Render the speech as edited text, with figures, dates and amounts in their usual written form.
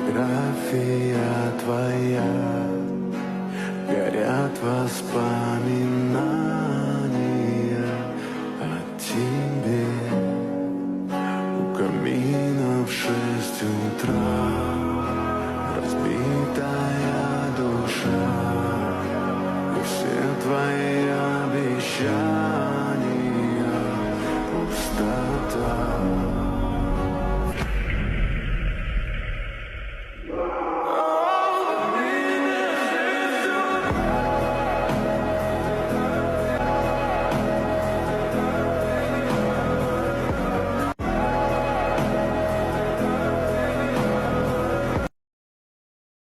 фотография твоя, горят воспоминания о тебе. У камина в 6 утра